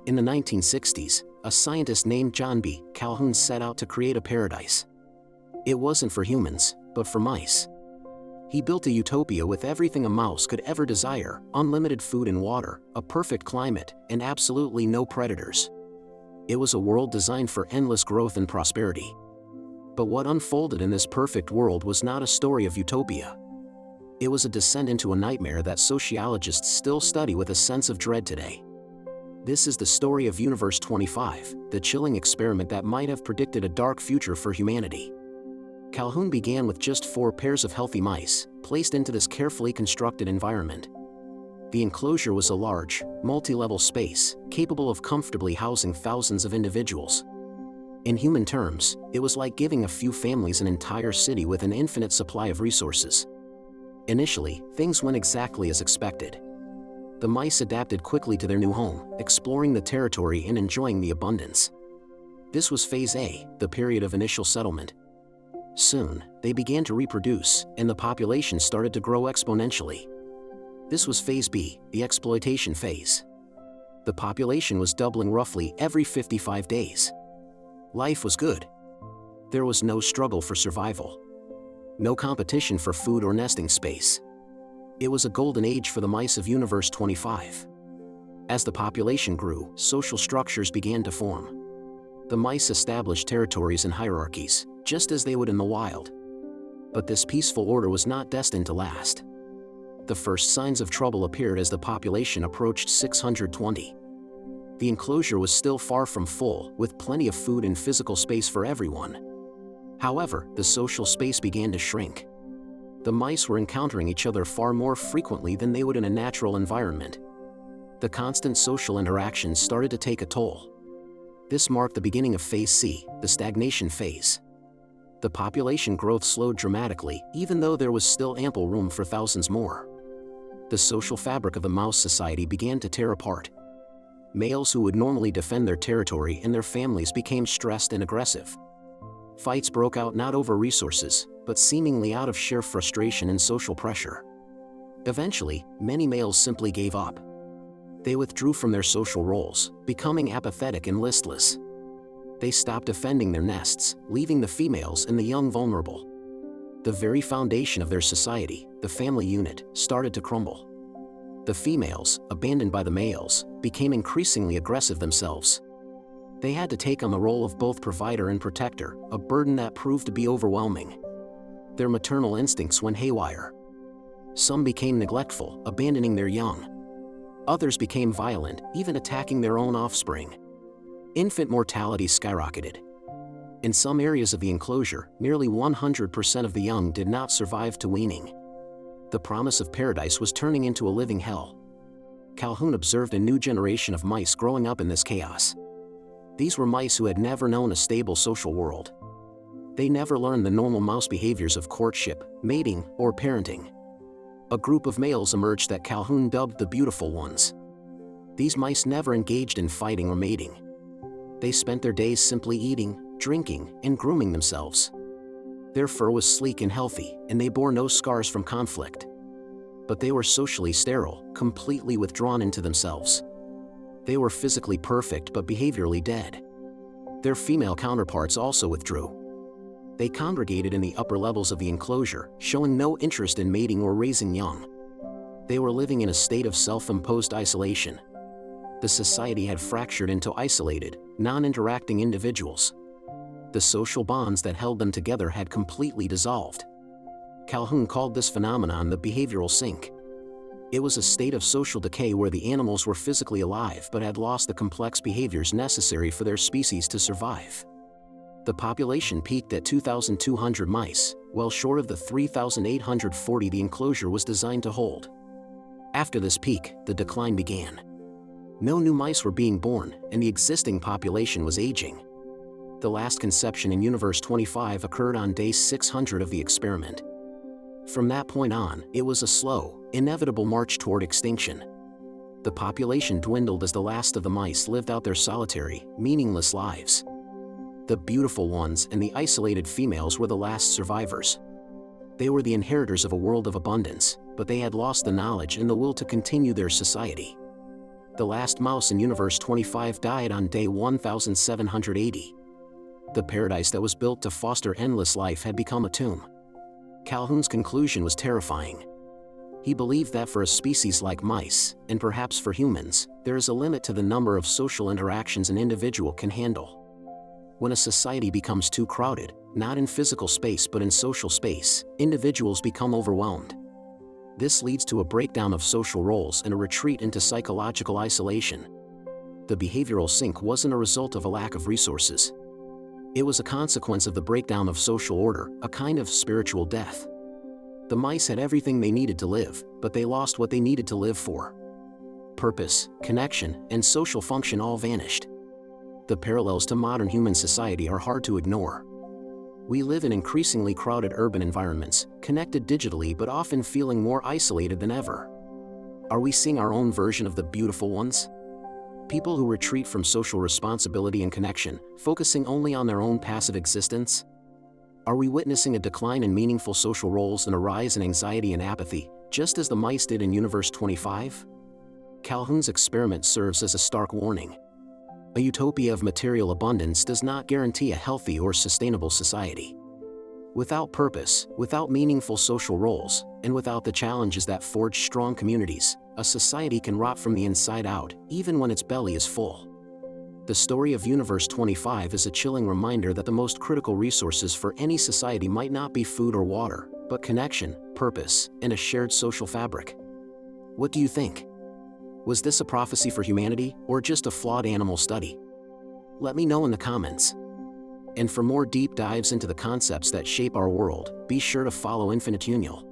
In the 1960s, a scientist named John B. Calhoun set out to create a paradise. It wasn't for humans, but for mice. He built a utopia with everything a mouse could ever desire: unlimited food and water, a perfect climate, and absolutely no predators. It was a world designed for endless growth and prosperity. But what unfolded in this perfect world was not a story of utopia. It was a descent into a nightmare that sociologists still study with a sense of dread today. This is the story of Universe 25, the chilling experiment that might have predicted a dark future for humanity. Calhoun began with just 4 pairs of healthy mice, placed into this carefully constructed environment. The enclosure was a large, multi-level space, capable of comfortably housing thousands of individuals. In human terms, it was like giving a few families an entire city with an infinite supply of resources. Initially, things went exactly as expected. The mice adapted quickly to their new home, exploring the territory and enjoying the abundance. This was Phase A, the period of initial settlement. Soon, they began to reproduce, and the population started to grow exponentially. This was Phase B, the exploitation phase. The population was doubling roughly every 55 days. Life was good. There was no struggle for survival. No competition for food or nesting space. It was a golden age for the mice of Universe 25. As the population grew, social structures began to form. The mice established territories and hierarchies, just as they would in the wild. But this peaceful order was not destined to last. The first signs of trouble appeared as the population approached 620. The enclosure was still far from full, with plenty of food and physical space for everyone. However, the social space began to shrink. The mice were encountering each other far more frequently than they would in a natural environment. The constant social interactions started to take a toll. This marked the beginning of Phase C, the stagnation phase. The population growth slowed dramatically, even though there was still ample room for thousands more. The social fabric of the mouse society began to tear apart. Males who would normally defend their territory and their families became stressed and aggressive. Fights broke out not over resources, but seemingly out of sheer frustration and social pressure. Eventually, many males simply gave up. They withdrew from their social roles, becoming apathetic and listless. They stopped defending their nests, leaving the females and the young vulnerable. The very foundation of their society, the family unit, started to crumble. The females, abandoned by the males, became increasingly aggressive themselves. They had to take on the role of both provider and protector, a burden that proved to be overwhelming. Their maternal instincts went haywire. Some became neglectful, abandoning their young. Others became violent, even attacking their own offspring. Infant mortality skyrocketed. In some areas of the enclosure, nearly 100% of the young did not survive to weaning. The promise of paradise was turning into a living hell. Calhoun observed a new generation of mice growing up in this chaos. These were mice who had never known a stable social world. They never learned the normal mouse behaviors of courtship, mating, or parenting. A group of males emerged that Calhoun dubbed the beautiful ones. These mice never engaged in fighting or mating. They spent their days simply eating, drinking, and grooming themselves. Their fur was sleek and healthy, and they bore no scars from conflict. But they were socially sterile, completely withdrawn into themselves. They were physically perfect but behaviorally dead. Their female counterparts also withdrew. They congregated in the upper levels of the enclosure, showing no interest in mating or raising young. They were living in a state of self-imposed isolation. The society had fractured into isolated, non-interacting individuals. The social bonds that held them together had completely dissolved. Calhoun called this phenomenon the behavioral sink. It was a state of social decay where the animals were physically alive but had lost the complex behaviors necessary for their species to survive. The population peaked at 2,200 mice, well short of the 3,840 the enclosure was designed to hold. After this peak, the decline began. No new mice were being born, and the existing population was aging. The last conception in Universe 25 occurred on day 600 of the experiment. From that point on, it was a slow, inevitable march toward extinction. The population dwindled as the last of the mice lived out their solitary, meaningless lives. The beautiful ones and the isolated females were the last survivors. They were the inheritors of a world of abundance, but they had lost the knowledge and the will to continue their society. The last mouse in Universe 25 died on day 1780. The paradise that was built to foster endless life had become a tomb. Calhoun's conclusion was terrifying. He believed that for a species like mice, and perhaps for humans, there is a limit to the number of social interactions an individual can handle. When a society becomes too crowded, not in physical space but in social space, individuals become overwhelmed. This leads to a breakdown of social roles and a retreat into psychological isolation. The behavioral sink wasn't a result of a lack of resources. It was a consequence of the breakdown of social order, a kind of spiritual death. The mice had everything they needed to live, but they lost what they needed to live for. Purpose, connection, and social function all vanished. The parallels to modern human society are hard to ignore. We live in increasingly crowded urban environments, connected digitally but often feeling more isolated than ever. Are we seeing our own version of the beautiful ones? People who retreat from social responsibility and connection, focusing only on their own passive existence? Are we witnessing a decline in meaningful social roles and a rise in anxiety and apathy, just as the mice did in Universe 25? Calhoun's experiment serves as a stark warning. A utopia of material abundance does not guarantee a healthy or sustainable society. Without purpose, without meaningful social roles, and without the challenges that forge strong communities, a society can rot from the inside out, even when its belly is full. The story of Universe 25 is a chilling reminder that the most critical resources for any society might not be food or water, but connection, purpose, and a shared social fabric. What do you think? Was this a prophecy for humanity, or just a flawed animal study? Let me know in the comments. And for more deep dives into the concepts that shape our world, be sure to follow Infinite Union.